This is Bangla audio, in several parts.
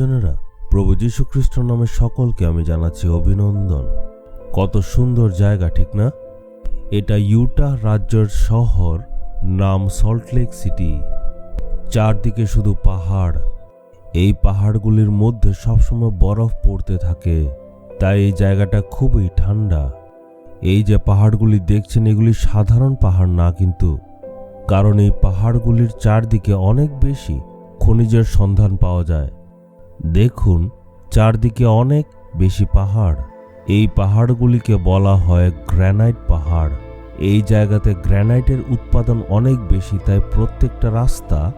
প্রিয়জনেরা, প্রভু যীশু খ্রিস্টের নামে সকলকে আমি জানাচ্ছি অভিনন্দন। কত সুন্দর জায়গা, ঠিক না? এটা ইউটাহ রাজ্যের শহর, নাম সল্টলেক সিটি। চারদিকে শুধু পাহাড়। এই পাহাড়গুলির মধ্যে সবসময় বরফ পড়তে থাকে, তাই এই জায়গাটা খুবই ঠান্ডা। এই যে পাহাড়গুলি দেখছেন, এগুলি সাধারণ পাহাড় না কিন্তু, কারণ এই পাহাড়গুলির চারদিকে অনেক বেশি খনিজের সন্ধান পাওয়া যায়। দেখুন, চারদিকে অনেক বেশি পাহাড়। এই পাহাড়গুলিকে বলা হয় গ্রানাইট পাহাড়। এই জায়গাতে গ্রানাইটের উৎপাদন অনেক বেশি, তাই প্রত্যেকটা রাস্তা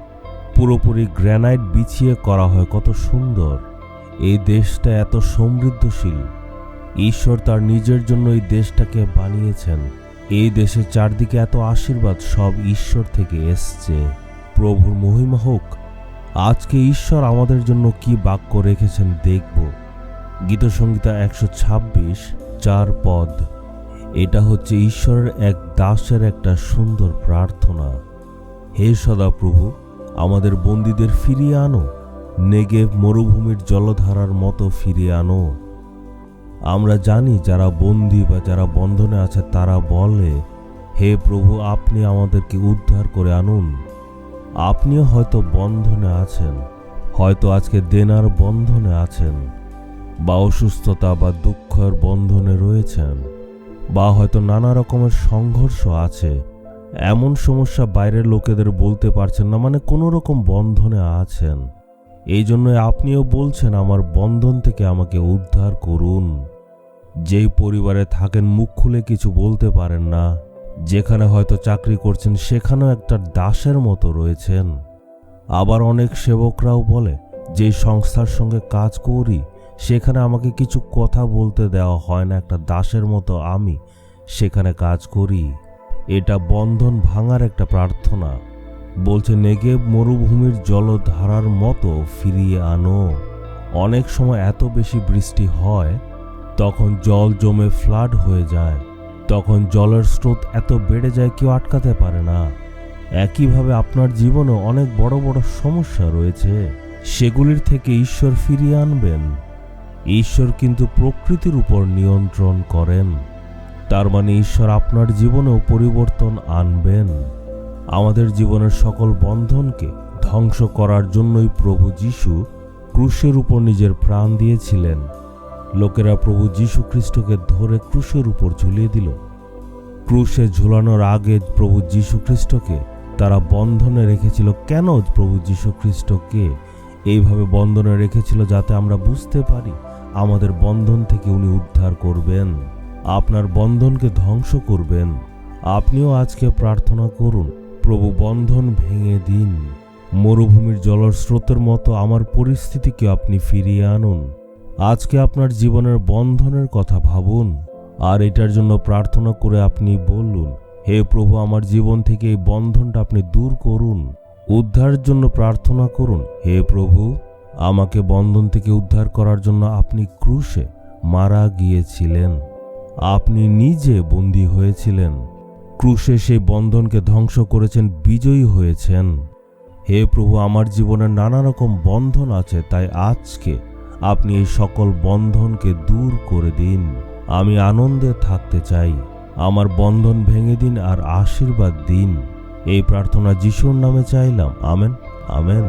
পুরোপুরি গ্রানাইট বিছিয়ে করা হয়। কত সুন্দর! এই দেশটা এত সমৃদ্ধশীল। ঈশ্বর তার নিজের জন্য এই দেশটাকে বানিয়েছেন। এই দেশের চারদিকে এত আশীর্বাদ, সব ঈশ্বর থেকে এসছে। প্রভুর মহিমা হোক। আজকে ঈশ্বর আমাদের জন্য কি বাক্য রেখেছেন দেখব। গীতসংহিতা 126:4 পদ। এটা হচ্ছে ঈশ্বরের এক দাসের একটা সুন্দর প্রার্থনা। হে সদাপ্রভু, আমাদের বন্দীদের ফিরিয়ে আনো, নেগেভ মরুভূমির জলধারার মতো ফিরিয়ে আনো। আমরা জানি যারা বন্দী বা যারা বন্ধনে আছে তারা বলে, হে প্রভু, আপনি আমাদেরকে উদ্ধার করে আনুন। আপনিও হয়তো বন্ধনে আছেন, হয়তো আজকে দেনার বন্ধনে আছেন, বা অসুস্থতা বা দুঃখের বন্ধনে রয়েছেন, বা হয়তো নানা রকমের সংঘর্ষ আছে। এমন সমস্যা বাইরের লোকেদের বলতে পারছেন না, মানে কোনো রকম বন্ধনে আছেন। এই জন্য আপনিও বলছেন, আমার বন্ধন থেকে আমাকে উদ্ধার করুন। যেই পরিবারে থাকেন, মুখ খুলে কিছু বলতে পারেন না, যেখানে হয়তো চাকরি করছেন সেখানেও একটা দাসের মতো রয়েছেন। আবার অনেক সেবকরাও বলে, যে সংস্থার সঙ্গে কাজ করি সেখানে আমাকে কিছু কথা বলতে দেওয়া হয় না, একটা দাসের মতো আমি সেখানে কাজ করি। এটা বন্ধন ভাঙার একটা প্রার্থনা। বলছে, নেগেভ মরুভূমির জলধারার মতো ফিরিয়ে আনো। অনেক সময় এত বেশি বৃষ্টি হয়, তখন জল জমে ফ্লাড হয়ে যায়। তখন জলের স্রোত এত বেড়ে যায় কেউ আটকাতে পারে না। একইভাবে আপনার জীবনে অনেক বড় বড় সমস্যা রয়েছে, সেগুলির থেকে ঈশ্বর ফিরিয়ে আনবেন। ঈশ্বর কিন্তু প্রকৃতির উপর নিয়ন্ত্রণ করেন, তার মানে ঈশ্বর আপনার জীবনেও পরিবর্তন আনবেন। আমাদের জীবনের সকল বন্ধনকে ধ্বংস করার জন্যই প্রভু যীশু ক্রুশের উপর নিজের প্রাণ দিয়েছিলেন। লোকেরা প্রভু যীশু খ্রিস্টকে ধরে ক্রুশের উপর ঝুলিয়ে দিল। ক্রুশে ঝুলানোর আগে প্রভু যীশু খ্রিস্টকে তারা বন্ধনে রেখেছিল। কেন প্রভু যীশু খ্রিস্টকে এইভাবে বন্ধনে রেখেছিল? যাতে আমরা বুঝতে পারি আমাদের বন্ধন থেকে উনি উদ্ধার করবেন, আপনার বন্ধনকে ধ্বংস করবেন। আপনিও আজকে প্রার্থনা করুন, প্রভু, বন্ধন ভেঙে দিন। মরুভূমির জলের স্রোতের মতো আমার পরিস্থিতিকে আপনি ফিরিয়ে আনুন। আজকে আপনার জীবনের বন্ধনের কথা ভাবুন, আর এটার জন্য প্রার্থনা করে আপনি বলুন, হে প্রভু, আমার জীবন থেকে এই বন্ধনটা আপনি দূর করুন। উদ্ধারের জন্য প্রার্থনা করুন, হে প্রভু, আমাকে বন্ধন থেকে উদ্ধার করার জন্য আপনি ক্রুশে মারা গিয়েছিলেন। আপনি নিজে বন্দী হয়েছিলেন, ক্রুশে সেই বন্ধনকে ধ্বংস করেছেন, বিজয়ী হয়েছেন। হে প্রভু, আমার জীবনের নানা রকম বন্ধন আছে, তাই আজকে আপনি এই সকল বন্ধনকে দূর করে দিন। আমি আনন্দে থাকতে চাই। আমার বন্ধন ভেঙে দিন আর আশীর্বাদ দিন। এই প্রার্থনা যিশুর নামে চাইলাম। Amen, amen.